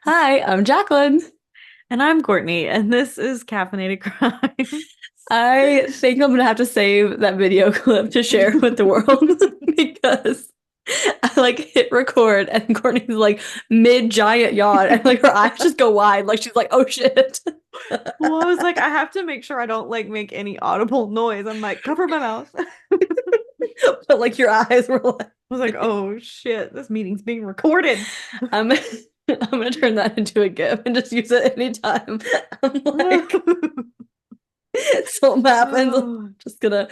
Hi, I'm Jacqueline. And I'm Courtney, and this is Caffeinated Crime. I think I'm gonna have to save that video clip to share with the world because I like hit record and Courtney's like mid giant yawn and like her eyes just go wide, like she's like, oh shit. Well, I was like, I have to make sure I don't like make any audible noise. I'm like, cover my mouth. I But like your eyes were was like, like, oh shit, this meeting's being recorded. I'm I'm gonna turn that into a GIF and just use it anytime. I'm like, something happens. I'm Oh, just gonna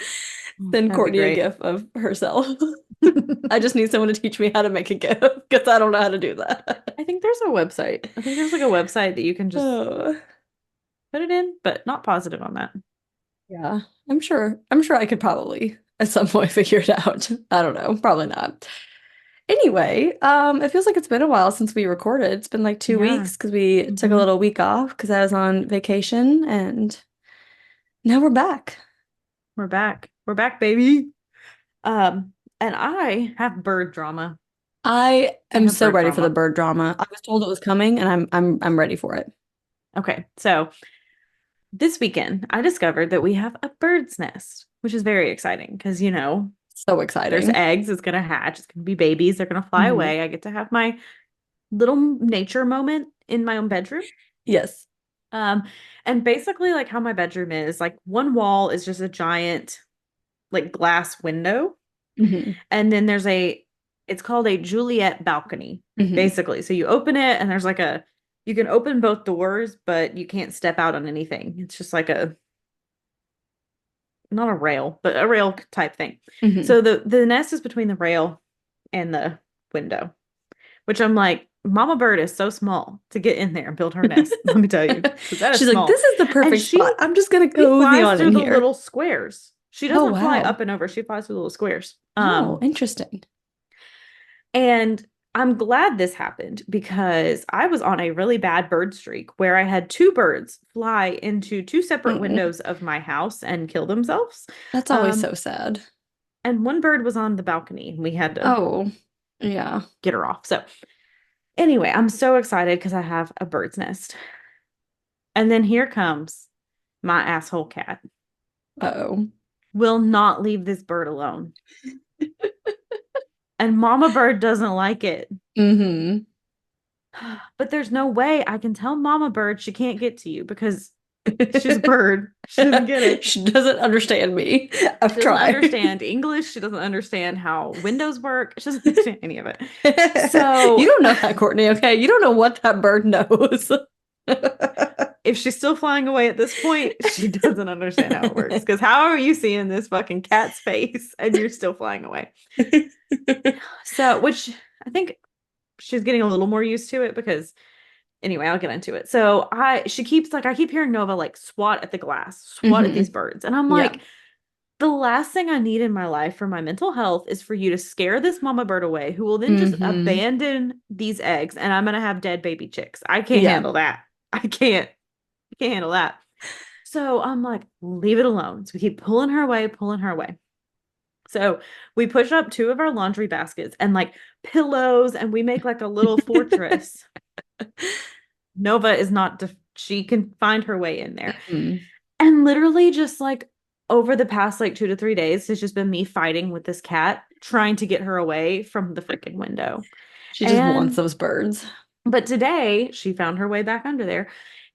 send that'd be Courtney a great. GIF of herself. I just need someone to teach me how to make a GIF because I don't know how to do that. I think there's a website. I think there's like a website that you can just Oh, put it in, but not positive on that. yeah, I'm sure. I'm sure I could probably at some point figure it out. I don't know, probably not. Anyway, it feels like it's been a while since we recorded. It's been like two Yeah. weeks because we took a hmm little week off because I was on vacation and now we're back. We're back. We're back, baby. And I have bird drama. I I am have so bird ready for the drama. bird drama. I was told it was coming and I'm ready for it. Okay, so this weekend I discovered that we have a bird's nest, which is very exciting because, So there's exciting. eggs, it's going to hatch, it's going to be babies, they're going to fly Hmm. away. I get to have my little nature moment in my own bedroom. Yes. Um, and basically, like how my bedroom is, like one wall is just a giant, like glass window. Hmm. And then it's called a Juliet balcony, Hmm. basically. So you open it and you can open both doors, but you can't step out on anything. It's just like not a rail, but a rail type thing. Hmm. So the nest is between the rail and the window, which I'm like, Mama Bird is so small to get in there and build her nest. Let me tell you, because that is She's like, small. this is the And perfect spot. I'm just gonna she cozy flies on through in the here. little squares. She Oh, doesn't fly up wow. and over. She flies through the little squares. Oh, interesting. And I'm glad this happened because I was on a really bad bird streak where I had two birds fly into two separate Mm-mm. windows of my house and kill themselves. That's always Um, so sad. and one bird was on the balcony and we had to Oh, yeah. get her off. So, anyway, I'm so excited because I have a bird's nest. And then here comes my asshole cat. Uh-oh. Will not leave this bird alone. And Mama Bird doesn't like it. Mm-hmm. But there's no way I can tell Mama Bird she can't get to you because she's a bird. She doesn't get it. She doesn't understand me. She I've doesn't tried. understand English. She doesn't understand how windows work. She doesn't understand any of it. You So don't know that, Courtney, okay? You don't know what that bird knows. if she's still flying away at this point, she doesn't understand how it works. Because how are you seeing this fucking cat's face and you're still flying away? So, which I think she's getting a little more used to it because anyway, I'll get into it. So she keeps like, I keep hearing Nova like swat at the glass, swat at Hmm. these birds. And I'm Yeah. like, the last thing I need in my life for my mental health is for you to scare this mama bird away, who will then just Hmm. abandon these eggs and I'm gonna have dead baby chicks. I can't Yeah. handle that. I can't handle that. So I'm like, leave it alone. So we keep pulling her away, pulling her away. So we push up two of our laundry baskets and like pillows, and we make like a little fortress. Nova is not, she can find her way in there. Mhm. And literally, just like over the past like 2 to 3 days, it's just been me fighting with this cat, trying to get her away from the freaking window. She just wants And, those birds. but today she found her way back under there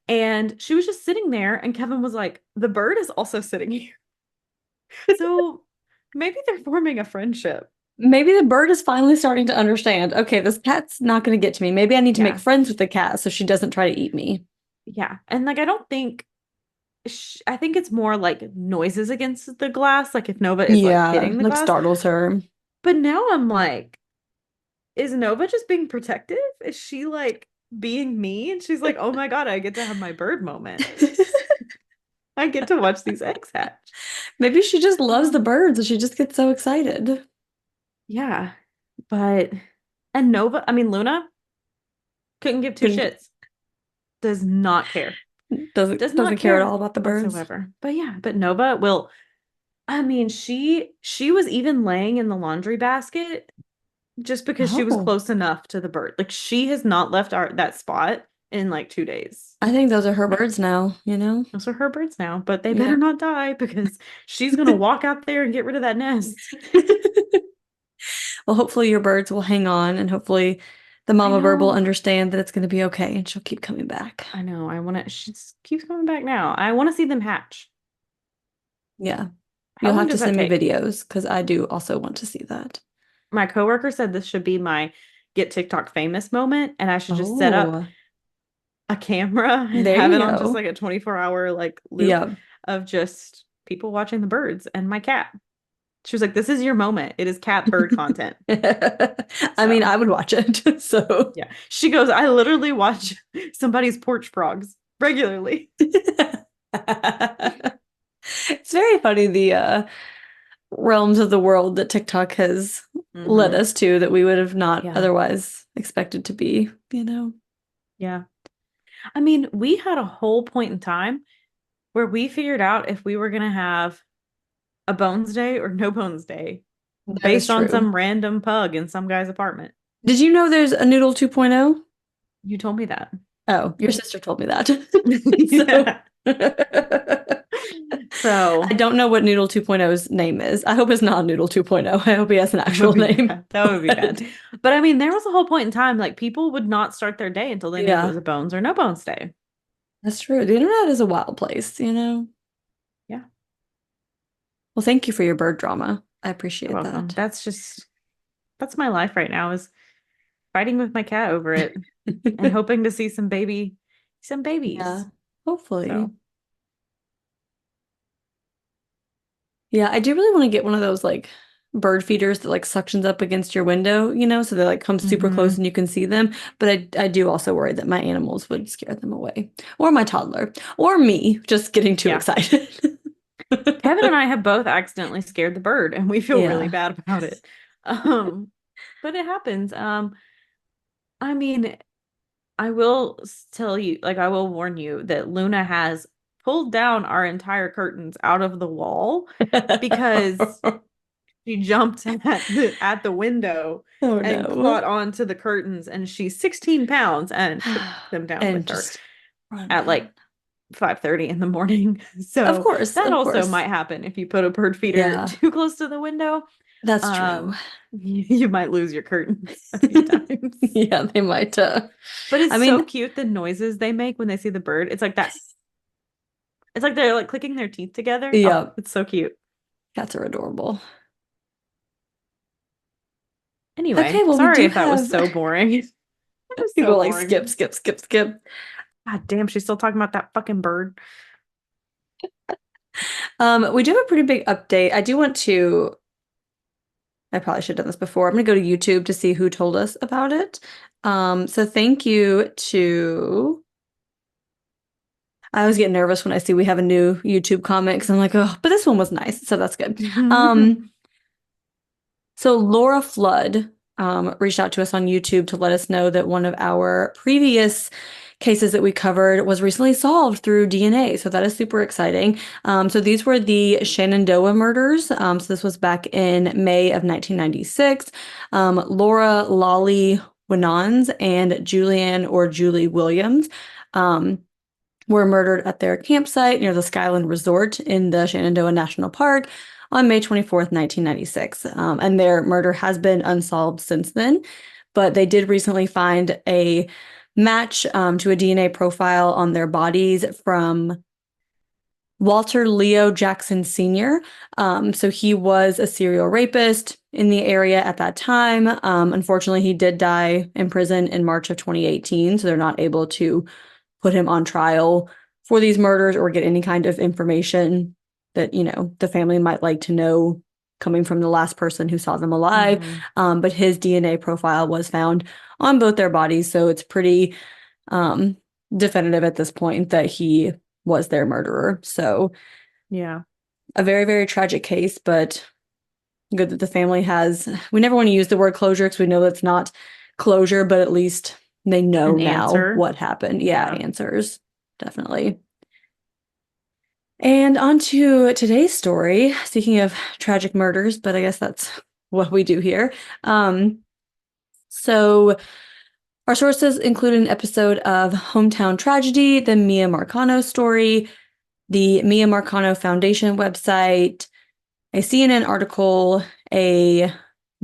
and she was just sitting there. And Kevin was like, the bird is also sitting here. So maybe they're forming a friendship. Maybe the bird is finally starting to understand. Okay, this cat's not going to get to me. Maybe I need to make Yeah. friends with the cat so she doesn't try to eat me. Yeah. And like, I don't think, I think it's more like noises against the glass, like if Nova is like Yeah, hitting the like glass. startles her. But now I'm like, is Nova just being protective? Is she like being me? And she's like, oh my God, I get to have my bird moment. I get to watch these eggs hatch. Maybe she just loves the Um, birds and she just gets so excited. yeah. But, and Nova, I mean, Luna couldn't give two Couldn't- shits. Does not care. Does doesn't not care at care all about the birds. whatsoever. But yeah, but Nova will, I mean, she was even laying in the laundry basket just because she was Oh, close enough to the bird. Like she has not left our that spot in like 2 days. I think those are her birds now, you know? Those are her birds now, but they better Yeah. not die because she's gonna walk out there and get rid of that nest. Well, hopefully your birds will hang on and hopefully the I mama bird will know. understand that it's going to be okay and she'll keep coming back. I know. I want to. She keeps coming back now. I want to see them hatch. Yeah. How You'll long have to does that send me take? videos because I do also want to see that. My coworker said this should be my get TikTok famous moment, and I should just set up Oh, a camera and there have you it on just go. like a 24-hour like loop Yeah. of just people watching the birds and my cat. She was like, "This is your moment. It is cat bird content." I mean, So I would watch it. So yeah, she goes, "I literally watch somebody's porch frogs regularly." it's very funny the realms of the world that TikTok has led Hmm. us to that we would have not Yeah, otherwise expected to be, you know? yeah. I mean, we had a whole point in time where we figured out if we were gonna have a Bones Day or no Bones Day That is based on true. some random pug in some guy's apartment. Did you know there's a Noodle 2.0? You told me that. Oh, your sister told me that. So Yeah. I So don't know what Noodle 2.0's name is. I hope it's not Noodle 2.0. I hope he has an that would actual be name. bad. That would be bad. But But I mean, there was a whole point in time like people would not start their day until they knew if it was yeah, a Bones or no Bones Day. that's true. The internet is a wild place, you know? Yeah, Well, thank you for your bird drama. I you're appreciate welcome. that. That's my life right now is fighting with my cat over it and hoping to see some Yeah, babies. hopefully. So, Yeah, I do really want to get one of those like bird feeders that like suctions up against your window, you know, so they like come super close mhm. and you can see them. But I do also worry that my animals would scare them away, or my toddler, or me just getting too Yeah. excited. Kevin and I have both accidentally scared the bird and we feel really Yeah. bad about it. Um, but it happens. I mean, I will tell you, like, I will warn you that Luna has pulled down our entire curtains out of the wall because she jumped at the window Oh and no. caught onto the curtains, and she's 16 pounds and took them down And with her just run, at man. like 5:30 in the morning. Of So course, that of also course. might happen if you put a bird feeder Yeah, too close to the window. that's true. Um, you might lose your curtains a few times. Yeah, they might But I it's so mean, cute the noises they make when they see the bird. It's like that. It's like they're like clicking their teeth together. Oh, yeah, it's so cute. cats are adorable. Anyway, Okay, well, we sorry do if that was have so boring. It was you so go like boring. skip, skip, skip, skip. God damn, she's still talking about that fucking bird. We do have a pretty big update. I do want to, I probably should have done this before. I'm gonna go to YouTube to see who told us about it. So thank you to, I always get nervous when I see we have a new YouTube comment because I'm like, oh, but this one was nice, so that's good. Um, so Laura Flood reached out to us on YouTube to let us know that one of our previous cases that we covered was recently solved through DNA. So that is super exciting. So these were the Shenandoah murders. So this was back in May of 1996. Laura Lolly Winans and Julianne or Julie Williams. Were murdered at their campsite near the Skyland Resort in the Shenandoah National Park on May 24th, 1996. And their murder has been unsolved since then, but they did recently find a match to a DNA profile on their bodies from Walter Leo Jackson Sr. So he was a serial rapist in the area at that time. Unfortunately, he did die in prison in March of 2018, so they're not able to put him on trial for these murders or get any kind of information that, you know, the family might like to know coming from the last person who saw them alive. Mhm. But his DNA profile was found on both their bodies, so it's pretty um, definitive at this point that he was their murderer. So Yeah. a very, very tragic case, but good that the family has. We never want to use the word closure because we know that's not closure, but at least they know An now answer. what happened. Yeah, Yeah. answers. Definitely. And on to today's story. Speaking of tragic murders, but I guess that's what we do here. Um, So our sources include an episode of Hometown Tragedy, the Miya Marcano story, the Miya Marcano Foundation website, a CNN article, a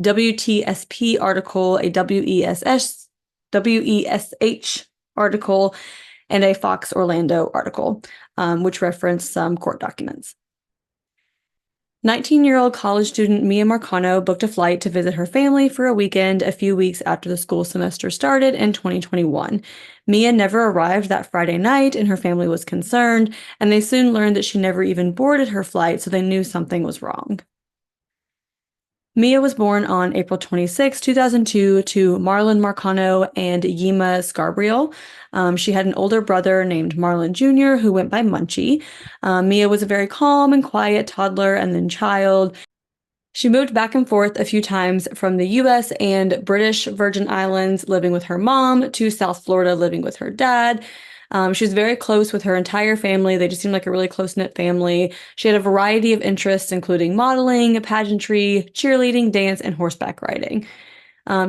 WTSP article, a WESH article, and a Fox Orlando article, which reference some court documents. 19-year-old college student Miya Marcano booked a flight to visit her family for a weekend a few weeks after the school semester started in 2021. Miya never arrived that Friday night, and her family was concerned, and they soon learned that she never even boarded her flight, so they knew something was wrong. Miya was born on April 26, 2002, to Marlon Marcano and Yima Scarbriel. She had an older brother named Marlon Jr., who went by Munchie. Miya was a very calm and quiet toddler and then child. She moved back and forth a few times from the US and British Virgin Islands, living with her mom, to South Florida, living with her dad. She was very close with her entire family. They just seemed like a really close-knit family. She had a variety of interests, including modeling, pageantry, cheerleading, dance, and horseback riding.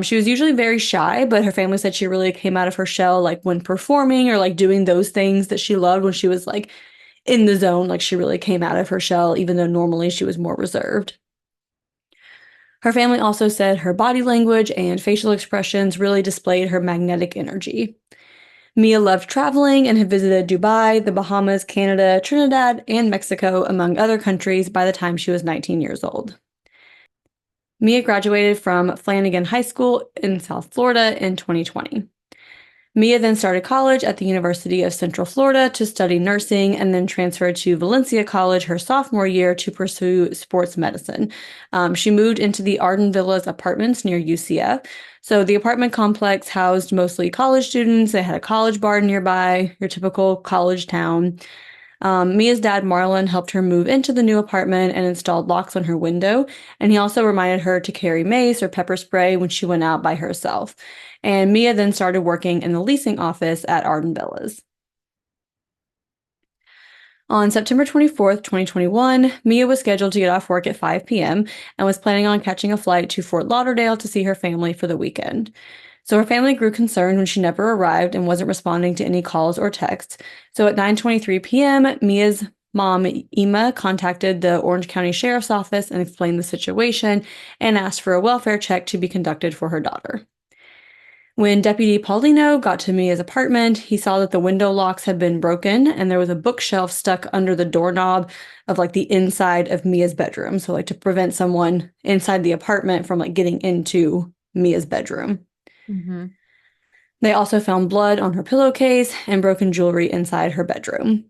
She was usually very shy, but her family said she really came out of her shell, like when performing or like doing those things that she loved when she was like in the zone. Like she really came out of her shell, even though normally she was more reserved. Her family also said her body language and facial expressions really displayed her magnetic energy. Miya loved traveling and had visited Dubai, the Bahamas, Canada, Trinidad, and Mexico, among other countries, by the time she was 19 years old. Miya graduated from Flanagan High School in South Florida in 2020. Miya then started college at the University of Central Florida to study nursing and then transferred to Valencia College her sophomore year to pursue sports medicine. She moved into the Arden Villas apartments near UCF. So the apartment complex housed mostly college students. They had a college bar nearby, your typical college town. Mia's dad, Marlon, helped her move into the new apartment and installed locks on her window, and he also reminded her to carry mace or pepper spray when she went out by herself. And Miya then started working in the leasing office at Arden Villas. On September 24th, 2021, Miya was scheduled to get off work at 5 p.m. and was planning on catching a flight to Fort Lauderdale to see her family for the weekend. So her family grew concerned when she never arrived and wasn't responding to any calls or texts. So at 9:23 p.m., Mia's mom, Ima, contacted the Orange County Sheriff's Office and explained the situation and asked for a welfare check to be conducted for her daughter. When Deputy Paulino got to Mia's apartment, he saw that the window locks had been broken and there was a bookshelf stuck under the doorknob of like the inside of Mia's bedroom. So like to prevent someone inside the apartment from like getting into Mia's bedroom. Mm-hmm. They also found blood on her pillowcase and broken jewelry inside her bedroom.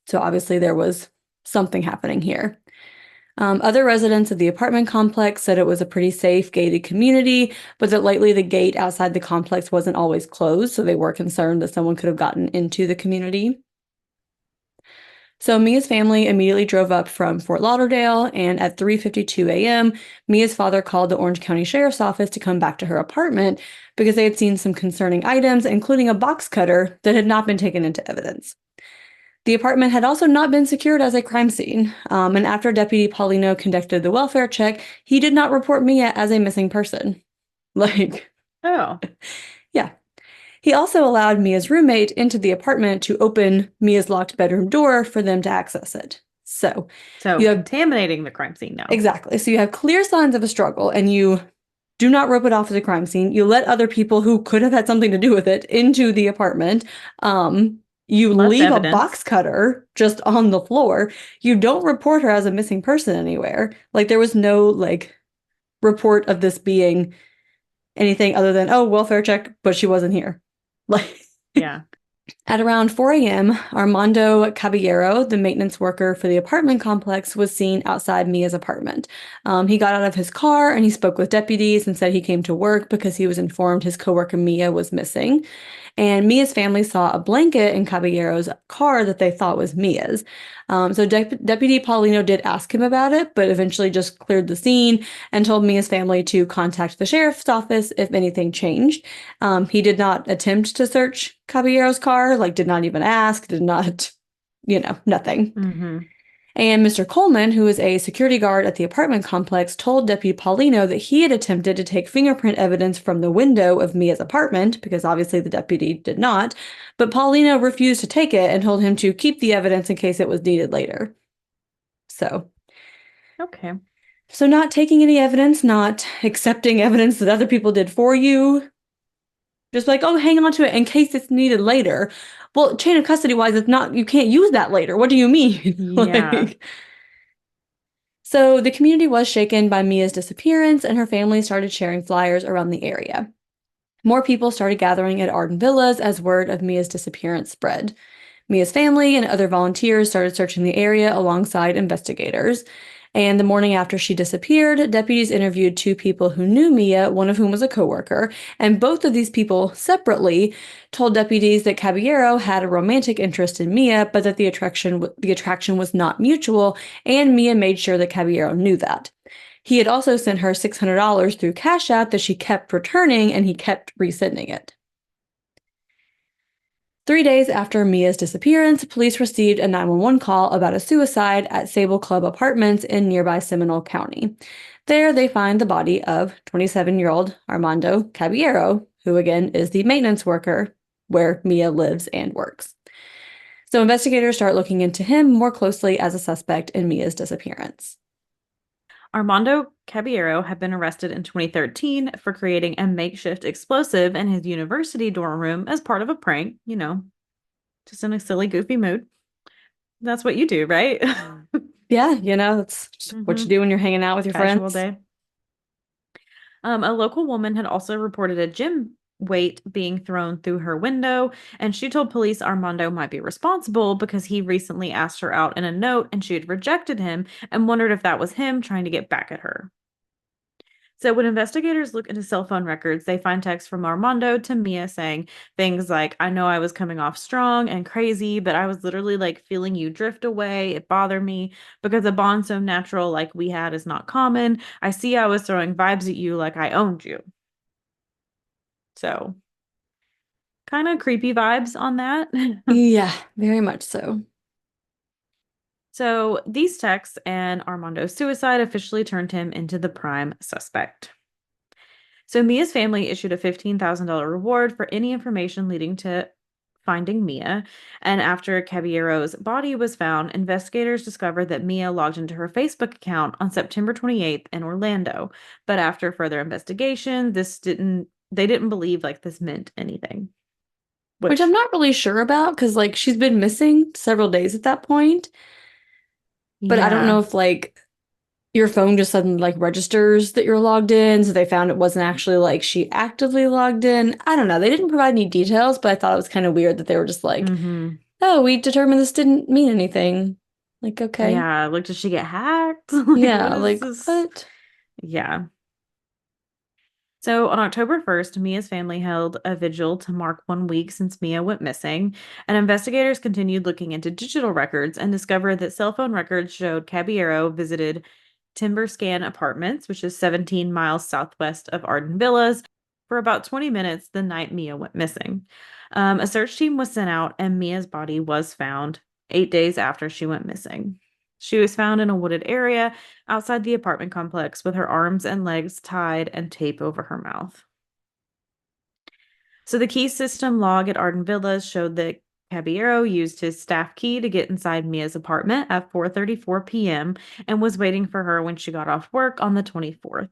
So obviously there was something happening here. Other residents of the apartment complex said it was a pretty safe, gated community, but that lately the gate outside the complex wasn't always closed, so they were concerned that someone could have gotten into the community. So Mia's family immediately drove up from Fort Lauderdale, and at 3:52 a.m., Mia's father called the Orange County Sheriff's Office to come back to her apartment because they had seen some concerning items, including a box cutter that had not been taken into evidence. The apartment had also not been secured as a crime scene, and after Deputy Paulino conducted the welfare check, he did not report Miya as a missing person. Oh. Yeah. He also allowed Mia's roommate into the apartment to open Mia's locked bedroom door for them to access it. So you have contaminating the crime scene now. Exactly. So you have clear signs of a struggle, and you do not rope it off as a crime scene. You let other people who could have had something to do with it into the apartment. You leave a box cutter just on the floor. You don't report her as a missing person anywhere. Like there was no like report of this being anything other than, oh, welfare check, but she wasn't here. Like, yeah. At around 4 a.m., Armando Caballero, the maintenance worker for the apartment complex, was seen outside Mia's apartment. He got out of his car and he spoke with deputies and said he came to work because he was informed his coworker Miya was missing. And Mia's family saw a blanket in Caballero's car that they thought was Mia's. So Deputy Paulino did ask him about it, but eventually just cleared the scene and told Mia's family to contact the sheriff's office if anything changed. He did not attempt to search Caballero's car, like did not even ask, did not, nothing. Mm-hmm. And Mr. Coleman, who was a security guard at the apartment complex, told Deputy Paulino that he had attempted to take fingerprint evidence from the window of Mia's apartment, because obviously the deputy did not, but Paulino refused to take it and told him to keep the evidence in case it was needed later. So, Okay. so not taking any evidence, not accepting evidence that other people did for you, just like, oh, hang on to it in case it's needed later. Well, chain of custody wise, it's not, you can't use that later. What do you mean? Yeah. Like, so the community was shaken by Mia's disappearance, and her family started sharing flyers around the area. More people started gathering at Arden Villas as word of Mia's disappearance spread. Mia's family and other volunteers started searching the area alongside investigators. And the morning after she disappeared, deputies interviewed two people who knew Mia, one of whom was a coworker, and both of these people separately told deputies that Caballero had a romantic interest in Mia, but that the attraction was not mutual, and Mia made sure that Caballero knew that. He had also sent her $600 through Cash App that she kept returning, and he kept resending it. 3 days after Mia's disappearance, police received a 911 call about a suicide at Sable Club Apartments in nearby Seminole County. There, they find the body of 27-year-old Armando Caballero, who again is the maintenance worker where Mia lives and works. So investigators start looking into him more closely as a suspect in Mia's disappearance. Armando Caballero had been arrested in 2013 for creating a makeshift explosive in his university dorm room as part of a prank, just in a silly, goofy mood. That's what you do, right? Yeah, that's just what you do when you're hanging out with your Casual friends. day. A local woman had also reported a gym weight being thrown through her window, and she told police Armando might be responsible because he recently asked her out in a note and she had rejected him and wondered if that was him trying to get back at her. So when investigators look into cell phone records, they find texts from Armando to Mia saying things like, I know I was coming off strong and crazy, but I was literally like feeling you drift away. It bothered me because a bond so natural like we had is not common. I see I was throwing vibes at you like I owned you. So kind of creepy vibes on that. Yeah, very much so. So these texts and Armando's suicide officially turned him into the prime suspect. So Mia's family issued a $15,000 reward for any information leading to finding Mia. And after Caballero's body was found, investigators discovered that Mia logged into her Facebook account on September 28th in Orlando. But after further investigation, they didn't believe like this meant anything. Which I'm Which, not really sure about because, like, she's been missing several days at that point. But I don't know yeah. if, like, your phone just suddenly, like, registers that you're logged in. So they found it wasn't actually, like, she actively logged in. I don't know. They didn't provide any details, but I thought it was kind of weird that they were just like, Mm-hmm. oh, we determined this didn't mean anything. Like, okay. Yeah. Like, did she get hacked? Like, what Yeah, is like, this? what? Yeah. So on October 1st, Mia's family held a vigil to mark 1 week since Mia went missing, and investigators continued looking into digital records and discovered that cell phone records showed Caballero visited Timber Scan Apartments, which is 17 miles southwest of Arden Villas, for about 20 minutes the night Mia went missing. A search team was sent out, and Mia's body was found 8 days after she went missing. She was found in a wooded area outside the apartment complex with her arms and legs tied and tape over her mouth. So the key system log at Arden Villas showed that Caballero used his staff key to get inside Mia's apartment at 4:34 p.m. and was waiting for her when she got off work on the 24th.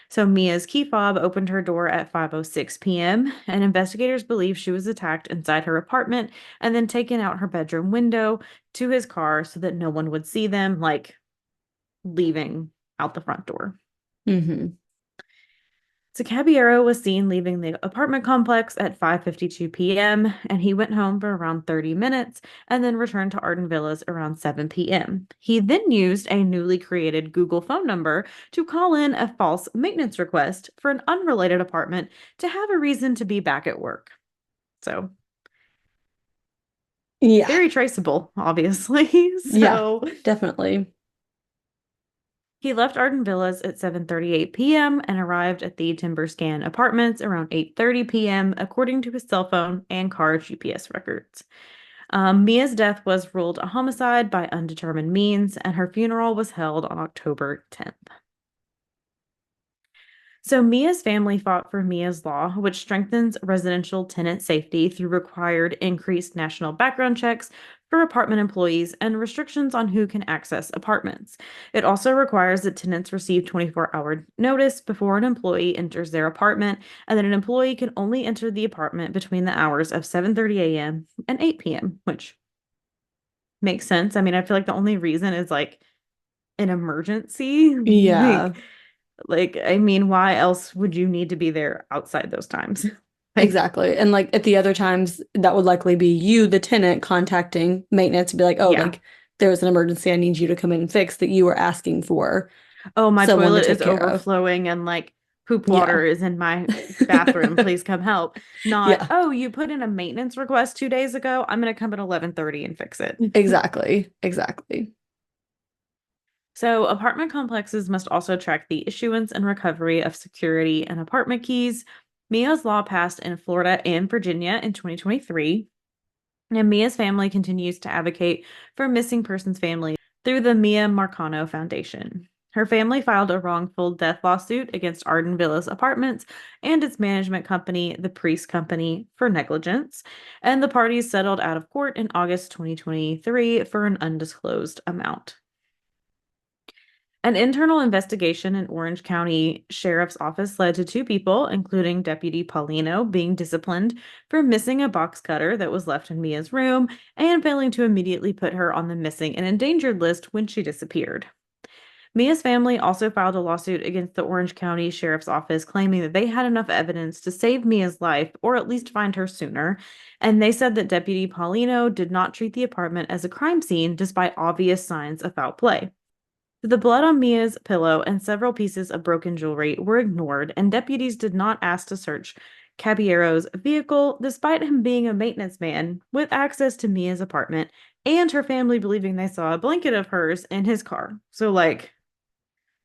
So Mia's key fob opened her door at 5:06 p.m. and investigators believe she was attacked inside her apartment and then taken out her bedroom window to his car so that no one would see them like leaving out the front door. Mm-hmm. So Caballero was seen leaving the apartment complex at 5:52 p.m. and he went home for around 30 minutes and then returned to Arden Villas around 7 p.m. He then used a newly created Google phone number to call in a false maintenance request for an unrelated apartment to have a reason to be back at work. So, Yeah, very traceable, obviously. yeah, So, definitely. he left Arden Villas at 7:38 p.m. and arrived at the Timber Scan Apartments around 8:30 p.m. according to his cell phone and car GPS records. Mia's death was ruled a homicide by undetermined means, and her funeral was held on October 10th. So Mia's family fought for Mia's Law, which strengthens residential tenant safety through required increased national background checks for apartment employees and restrictions on who can access apartments. It also requires that tenants receive 24-hour notice before an employee enters their apartment, and that an employee can only enter the apartment between the hours of 7:30 a.m. and 8 p.m., which makes sense. I mean, I feel like the only reason is like an emergency. Yeah, I mean, why else would you need to be there outside those times? Like, exactly. And like at the other times, that would likely be you, the tenant, contacting maintenance to be like, oh, yeah. like there was an emergency. I need you to come in and fix that you were asking for Oh, my someone to toilet take is care of. overflowing and like poop Yeah. water is in my bathroom. Please come help. Not, Yeah, oh, you put in a maintenance request 2 days ago. I'm gonna come at 11:30 and fix it. exactly. Exactly. So, apartment complexes must also track the issuance and recovery of security and apartment keys. Mia's Law passed in Florida and Virginia in 2023. And Mia's family continues to advocate for missing persons families through the Miya Marcano Foundation. Her family filed a wrongful death lawsuit against Arden Villas Apartments and its management company, the Priest Company, for negligence, and the parties settled out of court in August 2023 for an undisclosed amount. An internal investigation in Orange County Sheriff's Office led to two people, including Deputy Paulino, being disciplined for missing a box cutter that was left in Mia's room and failing to immediately put her on the missing and endangered list when she disappeared. Mia's family also filed a lawsuit against the Orange County Sheriff's Office, claiming that they had enough evidence to save Mia's life or at least find her sooner. And they said that Deputy Paulino did not treat the apartment as a crime scene despite obvious signs of foul play. The blood on Mia's pillow and several pieces of broken jewelry were ignored, and deputies did not ask to search Caballero's vehicle, despite him being a maintenance man with access to Mia's apartment and her family believing they saw a blanket of hers in his car. So, like,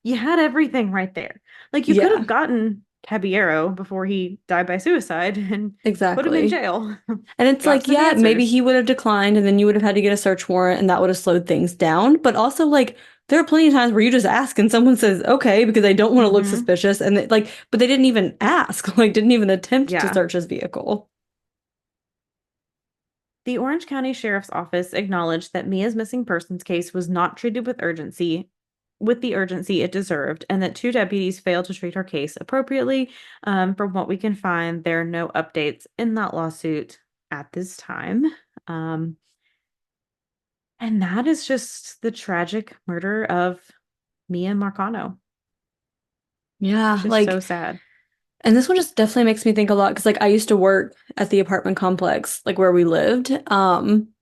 you had everything right there. Like, you could Yeah, have gotten Caballero before he died by suicide and put him in exactly. jail, And it's got like, some yeah, maybe answers. he would have declined and then you would have had to get a search warrant and that would have slowed things down. But also, like, there are plenty of times where you just ask and someone says, okay, because they don't want to look Mm-hmm. suspicious. And they, like, but they didn't even ask, like, didn't even attempt to Yeah. search his vehicle. The Orange County Sheriff's Office acknowledged that Mia's missing persons case was not treated with the urgency it deserved, and that two deputies failed to treat her case appropriately. From what we can find, there are no updates in that lawsuit at this time. Um, and that is just the tragic murder of Miya Marcano. Yeah, Just so like, sad. and this one just definitely makes me think a lot because, like, I used to work at the apartment complex, like, where we lived.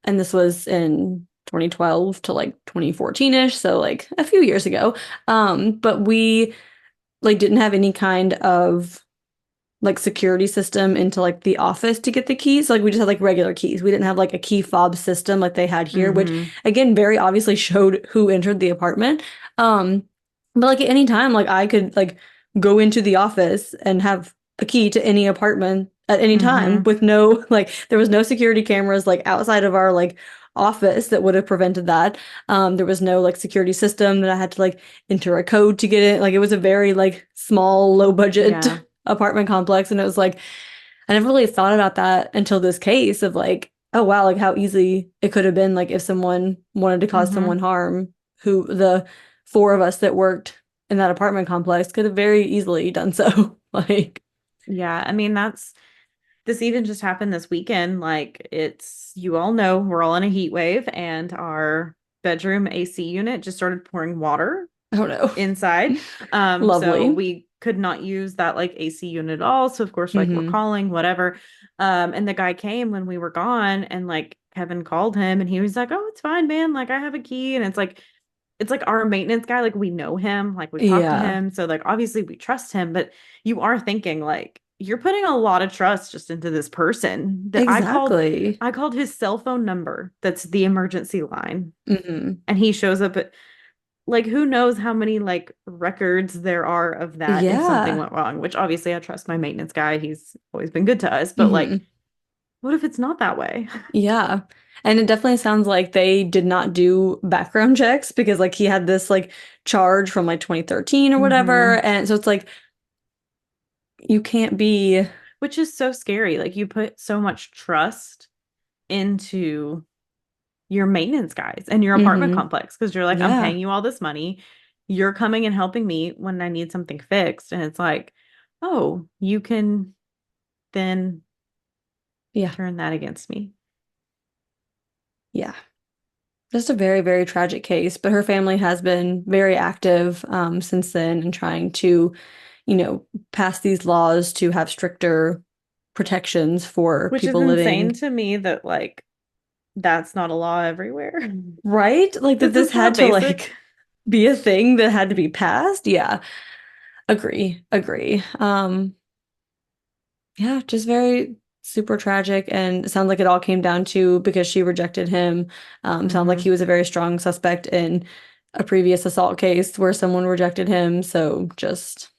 And this was in 2012 to like 2014-ish, so like a few years ago. But we like didn't have any kind of like security system into like the office to get the keys. So, like we just had like regular keys. We didn't have like a key fob system like they had here, which Mm-hmm. again very obviously showed who entered the apartment. Um, but like at any time, like I could like go into the office and have a key to any apartment at any time Mm-hmm. with no like there was no security cameras like outside of our like office that would have prevented that. There was no like security system that I had to like enter a code to get it. Like it was a very like small, low budget Yeah. apartment complex. And it was like, I never really thought about that until this case of like, oh wow, like how easy it could have been like if someone wanted to cause Mm-hmm. someone harm, who the four of us that worked in that apartment complex could have very easily done so. Like, Yeah. I mean, this even just happened this weekend. Like, it's, you all know, we're all in a heat wave, and our bedroom AC unit just started pouring water I don't know. inside. So Lovely. we could not use that like AC unit at all. So of course, like, we're Hmm. calling, whatever. And the guy came when we were gone, and like Kevin called him, and he was like, "Oh, it's fine, man. Like, I have a key." And it's like our maintenance guy, like, we know him, like, we've talked to Yeah, him, so like obviously we trust him, but you are thinking like you're putting a lot of trust just into this person. That exactly. I called his cell phone number, that's the emergency line, Hmm. and he shows up at, like, who knows how many like records there are of that if something Yeah. went wrong, which obviously I trust my maintenance guy, he's always been good to us, but like, Hmm. What if it's not that way? Yeah. And it definitely sounds like they did not do background checks because like he had this like charge from like 2013 or whatever. Hmm. And so it's like you can't be. Which is so scary. Like you put so much trust into your maintenance guys and your apartment Hmm. complex because you're like, I'm Yeah. paying you all this money. You're coming and helping me when I need something fixed. And it's like, oh, you can then Yeah. turn that against me. Yeah. Just a very, very tragic case, but her family has been very active since then and trying to, pass these laws to have stricter protections for Which is people insane living, to me that like that's not a law everywhere. right? Like that This this is had not to basic. like be a thing that had to be passed. Yeah, agree, agree. Yeah, just very super tragic and it sounds like it all came down to because she rejected him. Sounds like he Hmm. was a very strong suspect in a previous assault case where someone rejected him. So just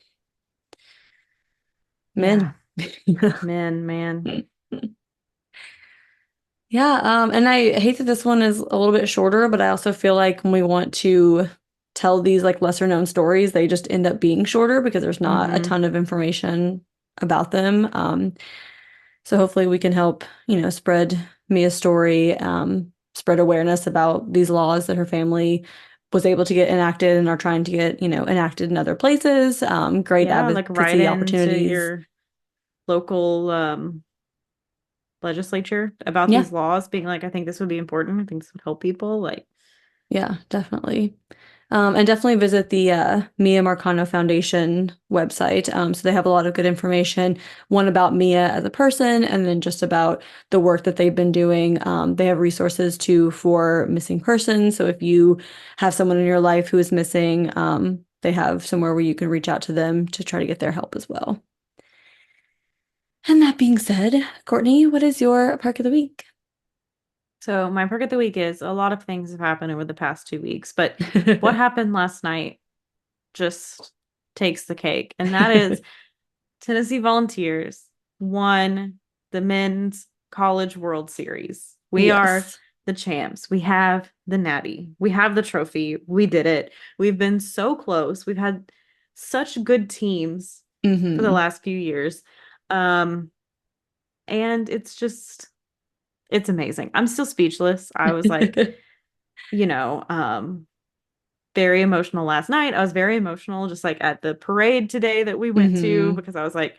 Yeah, men. man. Yeah, and I hate that this one is a little bit shorter, but I also feel like when we want to tell these like lesser known stories, they just end up being shorter because there's not a Hmm. ton of information about them. So hopefully we can help, spread Mia's story, spread awareness about these laws that her family was able to get enacted and are trying to get, enacted in other places. Great Yeah, like right advocacy into opportunities. your local legislature about Yeah, these laws, being like, I think this would be important. I think this would help people. Like, yeah, definitely. And definitely visit the Miya Marcano Foundation website. So they have a lot of good information, one about Mia as a person, and then just about the work that they've been doing. They have resources too for missing persons. So if you have someone in your life who is missing, they have somewhere where you can reach out to them to try to get their help as well. And that being said, Courtney, what is your perk of the week? so my perk of the week is a lot of things have happened over the past 2 weeks, but what happened last night just takes the cake. And that is Tennessee Volunteers won the men's college world series. We are Yes. the champs. We have the natty. We have the trophy. We did it. We've been so close. We've had such good teams for the Hmm. last few years. Um, and it's amazing. I'm still speechless. I was like, you know, very emotional last night. I was very emotional just like at the parade today that we went to Hmm. because I was like,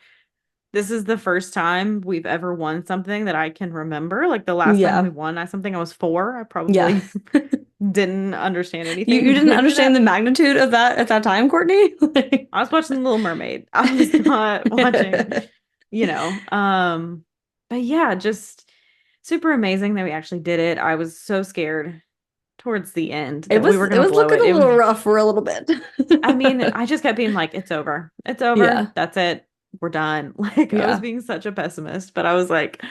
this is the first time we've ever won something that I can remember. Like the last time we Yeah. won something, I was 4. I Yeah. probably didn't understand You anything you didn't after understand that. the magnitude of that at that time, Courtney? Like- I was watching The Little Mermaid. I was not watching, you know. But yeah, just super amazing that we actually did it. I was so scared towards the end It that we was were it gonna was blow looking it. a It was little rough for a little bit. I mean, I just kept being like, it's over. It's over. Yeah. That's it. We're done. Like, I was Yeah. being such a pessimist, but I was like,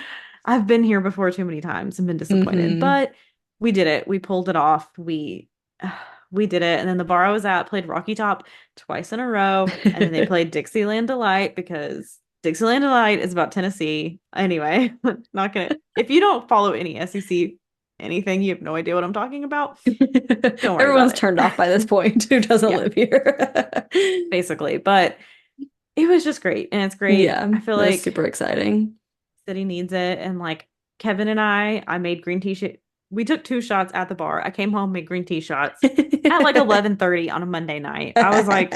I've been here before too many times and been disappointed. Hmm. But we did it. We pulled it off. We did it. And then the bar I was at played Rocky Top twice in a row. And then they played Dixieland Delight because Dixieland Delight is about Tennessee. Anyway, not gonna if you don't follow any SEC anything, you have no idea what I'm talking about. Don't worry about Everyone's it. turned off by this point who doesn't Yeah, live here. basically. But it was just great. And it's great. Yeah, I feel that's like super exciting. city needs it. And like Kevin and I made green tea shit. We took 2 shots at the bar. I came home, made green tea shots at like 11:30 on a Monday night. I was like,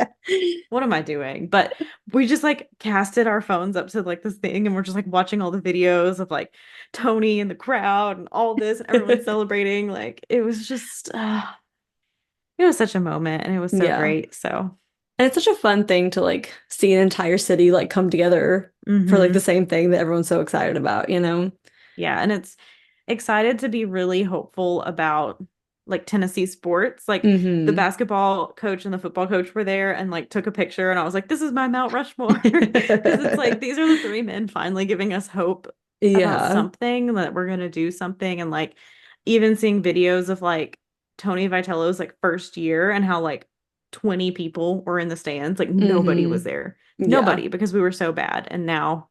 what am I doing? But we just like casted our phones up to like this thing and we're just like watching all the videos of like Tony and the crowd and all this and everyone celebrating. Like it was just it was such a moment and it was so Yeah. great. So And it's such a fun thing to like see an entire city like come together for like the mhm. same thing that everyone's so excited about, you know? Yeah, and it's excited to be really hopeful about like Tennessee sports. Like the Hmm. basketball coach and the football coach were there and like took a picture and I was like, this is my Mount Rushmore. Because it's like these are the 3 men finally giving us hope about Yeah. something that we're gonna do something and like even seeing videos of like Tony Vitello's like first year and how like 20 people were in the stands. Like nobody was Hmm. there. Yeah. Nobody because we were so bad. And now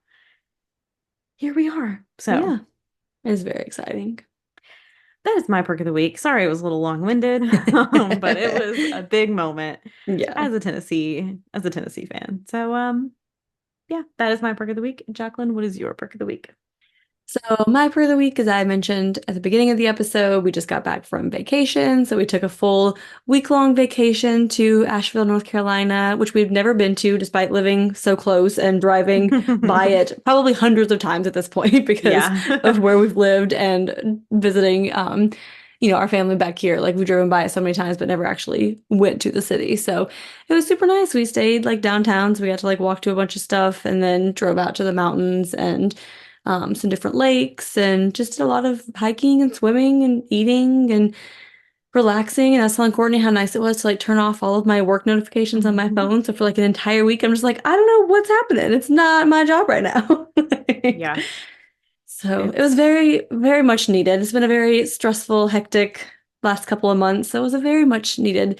here we are. So Yeah. It's very exciting. That is my perk of the week. Sorry, it was a little long-winded, but it was a big moment Yeah. as a Tennessee fan. So, yeah, that is my perk of the week. Jacqueline, what is your perk of the week? So my per of the week, as I mentioned at the beginning of the episode, we just got back from vacation. So we took a full week-long vacation to Asheville, North Carolina, which we've never been to, despite living so close and driving by it probably hundreds of times at this point because Yeah. of where we've lived and visiting, our family back here. Like we've driven by it so many times, but never actually went to the city. So it was super nice. We stayed like downtown, so we got to like walk to a bunch of stuff and then drove out to the mountains and some different lakes and just did a lot of hiking and swimming and eating and relaxing. And I was telling Courtney how nice it was to like turn off all of my work notifications on my phone. So for like an entire week, I'm just like, I don't know what's happening. It's not my job right now. Yeah. So it was It's very, very much needed. It's been a very stressful, hectic last couple of months. So it was a very much needed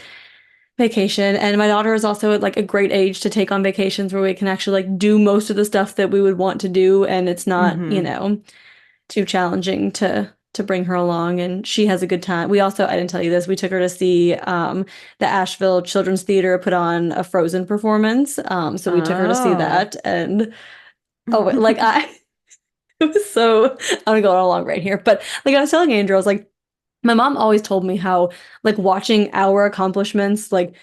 vacation. And my daughter is also at like a great age to take on vacations where we can actually like do most of the stuff that we would want to do. And it's not, hmm too challenging to bring her along. And she has a good time. We also, I didn't tell you this, we took her to see the Asheville Children's Theater put on a Frozen performance. So we took her to see Oh. that. And oh, like I it was so I'm gonna go on a long right here. But like I was telling Andrew, I was like, my mom always told me how like watching our accomplishments like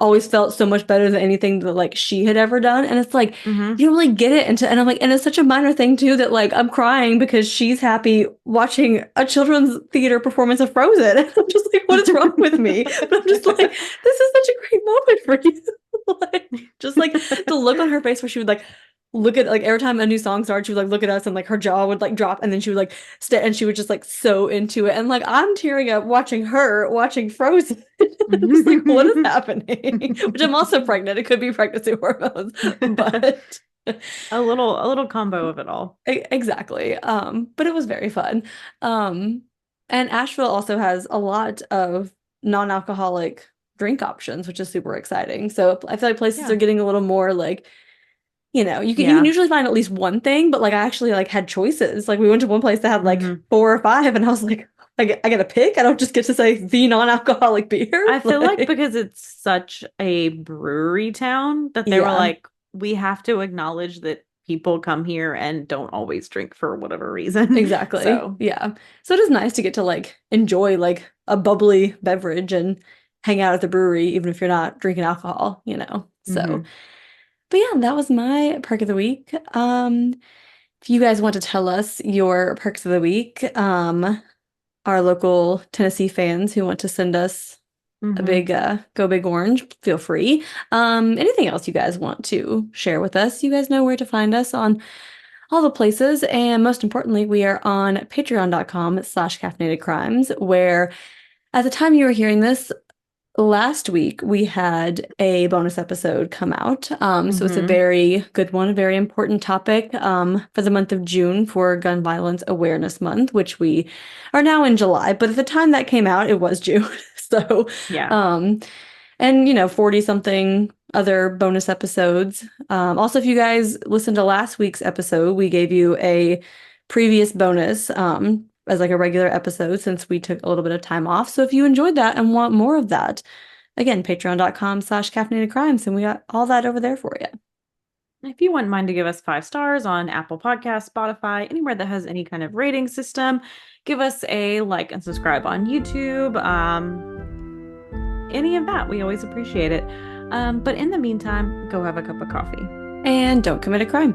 always felt so much better than anything that like she had ever done. And it's like hmm you don't really get it and I'm like, and it's such a minor thing too that like I'm crying because she's happy watching a children's theater performance of Frozen. And I'm just like, what is wrong with me? But I'm just like, this is such a great moment for you. Like, just like the look on her face where she would like look at like every time a new song started, she would like look at us and like her jaw would like drop and then she would like stay and she would just like so into it. And like I'm tearing up watching her watching Frozen. I'm just like, what is happening? Which I'm also pregnant. It could be pregnancy hormones, but A little combo of it all. exactly. But it was very fun. Um, and Asheville also has a lot of non-alcoholic drink options, which is super exciting. So I feel like places are Yeah. getting a little more like you can Yeah. usually find at least one thing, but like I actually like had choices. Like we went to one place that had like hmm four or five, and I was like, I get to pick. I don't just get to say the non-alcoholic beer. I feel like Like, because it's such a brewery town that they were yeah, like, we have to acknowledge that people come here and don't always drink for whatever reason. exactly. So, Yeah. So it is nice to get to like enjoy like a bubbly beverage and hang out at the brewery, even if you're not drinking alcohol. So, hmm but yeah, that was my perk of the week. If you guys want to tell us your perks of the week, our local Tennessee fans who want to send us a hmm big go big orange, feel free. Anything else you guys want to share with us, you guys know where to find us on all the places. And most importantly, we are on patreon.com/caffeinated crimes, where at the time you were hearing this, last week we had a bonus episode come out. So it's a hmm very good one, a very important topic for the month of June for Gun Violence Awareness Month, which we are now in July. But at the time that came out, it was June. So, Yeah. um, and 40 something other bonus episodes. Also, if you guys listened to last week's episode, we gave you a previous bonus as like a regular episode since we took a little bit of time off. So if you enjoyed that and want more of that, again, patreon.com/caffeinated crimes, and we got all that over there for you. If you wouldn't mind to give us 5 stars on Apple Podcasts, Spotify, anywhere that has any kind of rating system, give us a like and subscribe on YouTube. Any of that, we always appreciate it. But in the meantime, go have a cup of coffee. And don't commit a crime.